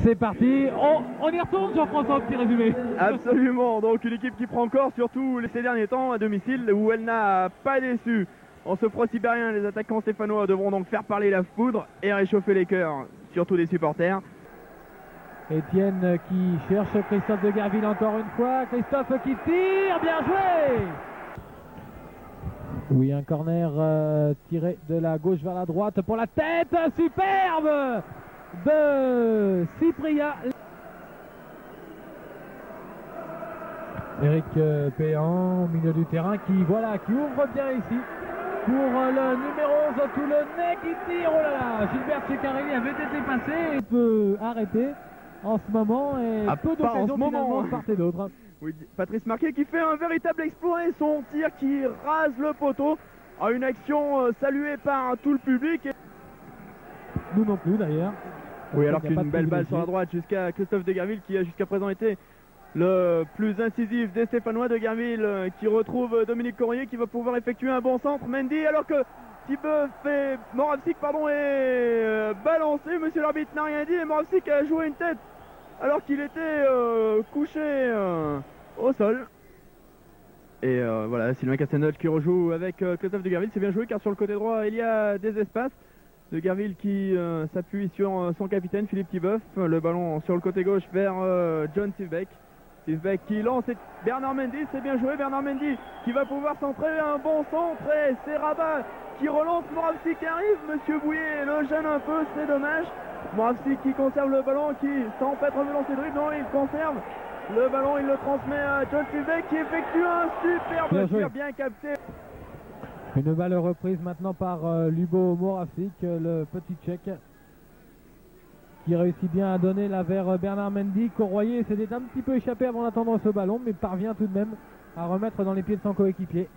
C'est parti, on y retourne Jean-François, petit résumé. Absolument, donc une équipe qui prend corps, surtout ces derniers temps à domicile, où elle n'a pas déçu. En ce froid sibérien, les attaquants stéphanois devront donc faire parler la foudre et réchauffer les cœurs, surtout des supporters. Étienne qui cherche Christophe de Guerville encore une fois, Christophe qui tire, bien joué. Oui, un corner tiré de la gauche vers la droite pour la tête, superbe de Cyprien. Eric Péan au milieu du terrain qui ouvre bien ici pour le numéro 11 toulonnais qui tire. Oh là là, Gilbert Ceccarelli avait été passé et peut arrêter en ce moment et peu d'occasions finalement de part et d'autre. Oui, Patrice Marquet qui fait un véritable exploit et son tir qui rase le poteau. Une action saluée par tout le public. Nous non plus d'ailleurs. Oui, alors qu'une belle balle sur la droite jusqu'à Christophe de Guerville qui a jusqu'à présent été le plus incisif des Stéphanois. De Guerville qui retrouve Dominique Corrier qui va pouvoir effectuer un bon centre. Mendy alors que Moravcik est balancé. Monsieur l'arbitre n'a rien dit et Moravcik a joué une tête alors qu'il était couché au sol. Et voilà, Sylvain Castagnol qui rejoue avec Christophe de Guerville. C'est bien joué car sur le côté droit il y a des espaces. De Guerville qui s'appuie sur son capitaine Philippe Thibeuf. Le ballon sur le côté gauche vers John Sivbeck. Sivbeck qui lance et Bernard Mendy, c'est bien joué. Bernard Mendy qui va pouvoir centrer, un bon centre et c'est Rabat qui relance. Moravcik qui arrive. Monsieur Bouillet le gêne un peu, c'est dommage. Moravcik qui conserve le ballon, qui s'empêtre de lancer dribble. Non, il conserve le ballon, il le transmet à John Sivbeck qui effectue un superbe tir bien capté. Une balle reprise maintenant par Lubo Moravcik, le petit tchèque qui réussit bien à donner là vers Bernard Mendy. Courroyer s'était un petit peu échappé avant d'attendre ce ballon mais parvient tout de même à remettre dans les pieds de son coéquipier.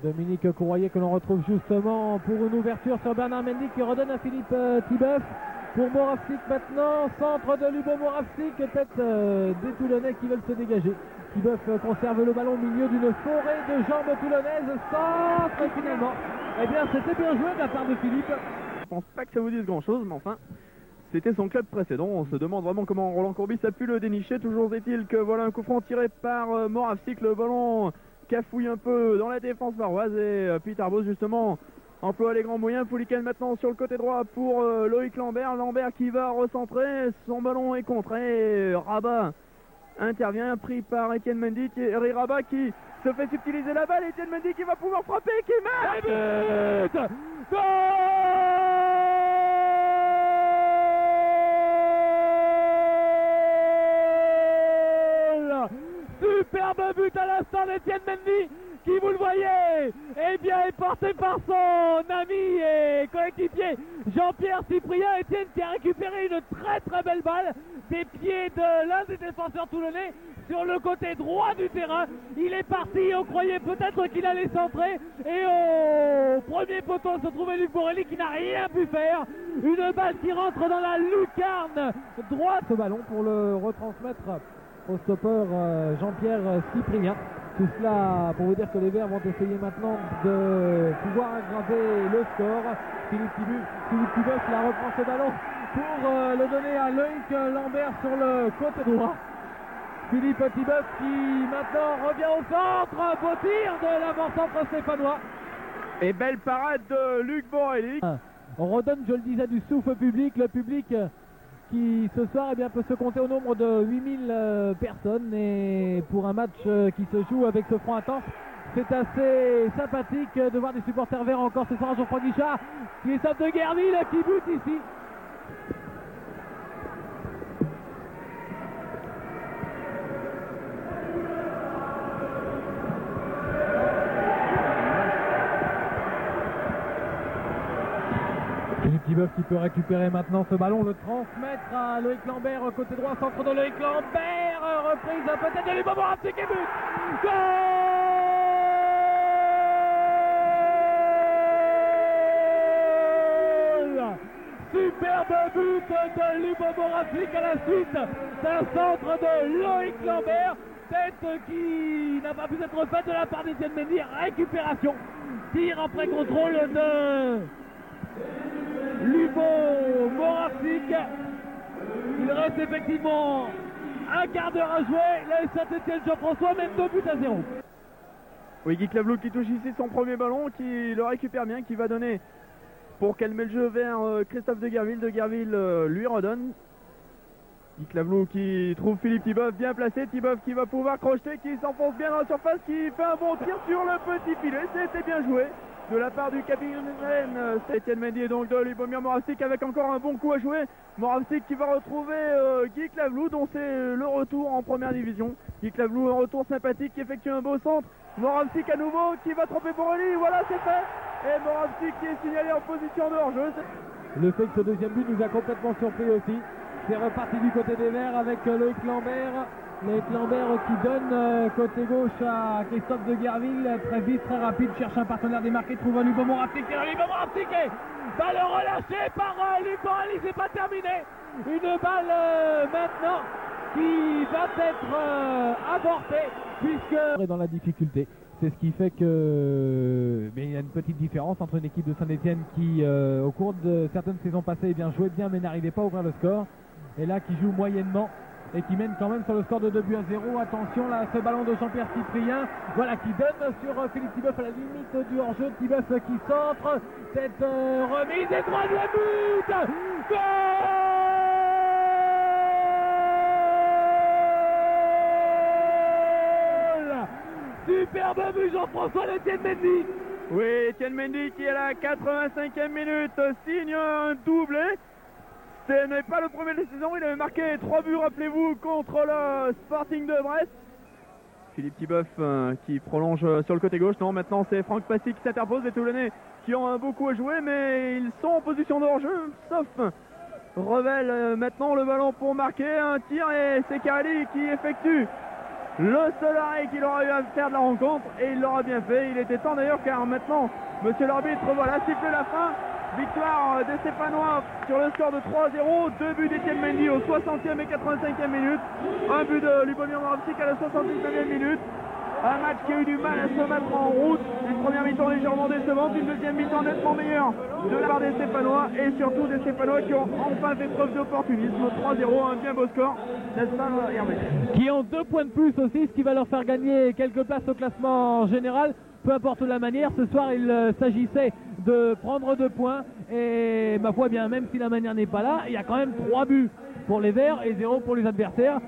Dominique Courroyer que l'on retrouve justement pour une ouverture sur Bernard Mendy qui redonne à Philippe Thibeuf. Pour Moravcik maintenant, centre de Lubo Moravcik, tête des Toulonnais qui veulent se dégager. Thibeuf conserve le ballon au milieu d'une forêt de jambes toulonnaises, centre et finalement, eh bien c'était bien joué de la part de Philippe. Je pense pas que ça vous dise grand chose, mais enfin, c'était son club précédent. On se demande vraiment comment Roland Courbis a pu le dénicher. Toujours est-il que voilà un coup franc tiré par Moravcik, le ballon cafouille un peu dans la défense varoise et Peter Bos justement emploie les grands moyens. Pouliken maintenant sur le côté droit pour Loïc Lambert. Lambert qui va recentrer, son ballon est contré. Rabat intervient, pris par Étienne Mendy. Thierry Rabat qui se fait subtiliser la balle. Étienne Mendy qui va pouvoir frapper, qui marque. But Goal! Superbe but à l'instant d'Étienne Mendy qui, vous le voyez, eh bien, est porté par son ami et coéquipier Jean-Pierre Cyprien. Étienne qui a récupéré une très très belle balle des pieds de l'un des défenseurs toulonnais sur le côté droit du terrain. Il est parti, on croyait peut-être qu'il allait centrer et au premier poteau se trouvait Luc Borelli qui n'a rien pu faire. Une balle qui rentre dans la lucarne droite. Ce ballon pour le retransmettre au stopper Jean-Pierre Cyprien. Tout cela pour vous dire que les Verts vont essayer maintenant de pouvoir aggraver le score. Philippe Thibeuf la reprend ce ballon pour le donner à Loïc Lambert sur le côté droit. Philippe Thibeuf qui maintenant revient au centre. Beau tir de l'avant-centre stéphanois. Et belle parade de Luc Borelli. On redonne, je le disais, du souffle public. Le public qui ce soir eh bien, peut se compter au nombre de 8000 personnes et pour un match qui se joue avec ce front intense, c'est assez sympathique de voir des supporters verts encore ce soir. Geoffroy Guichard, Christophe de Guerville qui bute ici. Philippe Thibeuf qui peut récupérer maintenant ce ballon, le transmettre à Loïc Lambert, côté droit, centre de Loïc Lambert, reprise peut-être de Lubo Moravcik et but. Goal! Superbe but de Lubo Moravcik à la suite d'un centre de Loïc Lambert, tête qui n'a pas pu être faite de la part d'Étienne Mendy, récupération, tir après contrôle de Lubo Moravcik. Il Il reste effectivement un quart d'heure à jouer. Là, Saint-Etienne, Jean-François mène 2 buts à 0. Oui, Guy Clavlou qui touche ici son premier ballon, qui le récupère bien, qui va donner pour calmer le jeu vers Christophe de Guerville. De Guerville lui redonne. Guy Clavlou qui trouve Philippe Thibeuf bien placé. Thibeuf qui va pouvoir crocheter, qui s'enfonce bien dans la surface, qui fait un bon tir sur le petit filet. C'était bien joué de la part du capitaine Etienne Mendy et donc de Lubomir Moravcik avec encore un bon coup à jouer. Moravcik qui va retrouver Guy Clavlou dont c'est le retour en première division. Guy Clavlou un retour sympathique qui effectue un beau centre. Moravcik à nouveau qui va tromper pour Oli. Voilà, c'est fait. Et Moravcik qui est signalé en position de hors-jeu. Le fait que ce deuxième but nous a complètement surpris aussi. C'est reparti du côté des Verts avec Loïc Lambert. Loïc Lambert qui donne côté gauche à Christophe de Guerville. Très vite, très rapide, cherche un partenaire démarqué, trouve un Lubomir Moravcik. Et Lubomir Moravcik va le relâcher par Luc Orali. C'est pas terminé. Une balle maintenant qui va être avortée puisque dans la difficulté. C'est ce qui fait que mais il y a une petite différence entre une équipe de Saint-Etienne qui au cours de certaines saisons passées jouait bien mais n'arrivait pas à ouvrir le score, et là qui joue moyennement et qui mène quand même sur le score de 2 buts à 0. Attention là, ce ballon de Jean-Pierre Cyprien, voilà, qui donne sur Philippe Thibeuf à la limite du hors-jeu. Thibeuf qui centre, cette remise et troisième but, goal! Superbe but Jean-François d'Etienne Mendy. Oui, Etienne Mendy qui à la 85e minute signe un doublé. Ce n'est pas le premier de la saison, il avait marqué 3 buts, rappelez-vous, contre le Sporting de Brest. Philippe Thibeuf qui prolonge sur le côté gauche. Non, maintenant c'est Franck Passy qui s'interpose. Les Toulonnais qui ont beaucoup à jouer, mais ils sont en position de hors-jeu, sauf Revel. Maintenant le ballon pour marquer un tir, et c'est Carelli qui effectue le seul arrêt qu'il aura eu à faire de la rencontre, et il l'aura bien fait. Il était temps d'ailleurs, car maintenant monsieur l'arbitre, voilà, siffle la fin. Victoire des Stéphanois sur le score de 3-0. 2 buts d'Etienne Mendy au 60e et 85e minute. Un but de Lubomir Moravcik à la 79e minute. Un match qui a eu du mal à se mettre en route. Une première mi-temps légèrement décevante, une deuxième mi-temps nettement meilleure de la part des Stéphanois, et surtout des Stéphanois qui ont enfin fait preuve d'opportunisme. 3-0, un bien beau score, n'est-ce pas Hervé? Qui ont 2 points de plus aussi, ce qui va leur faire gagner quelques places au classement général. Peu importe la manière, ce soir il s'agissait de prendre 2 points, et ma foi bien, même si la manière n'est pas là, il y a quand même 3 buts pour les Verts et 0 pour les adversaires.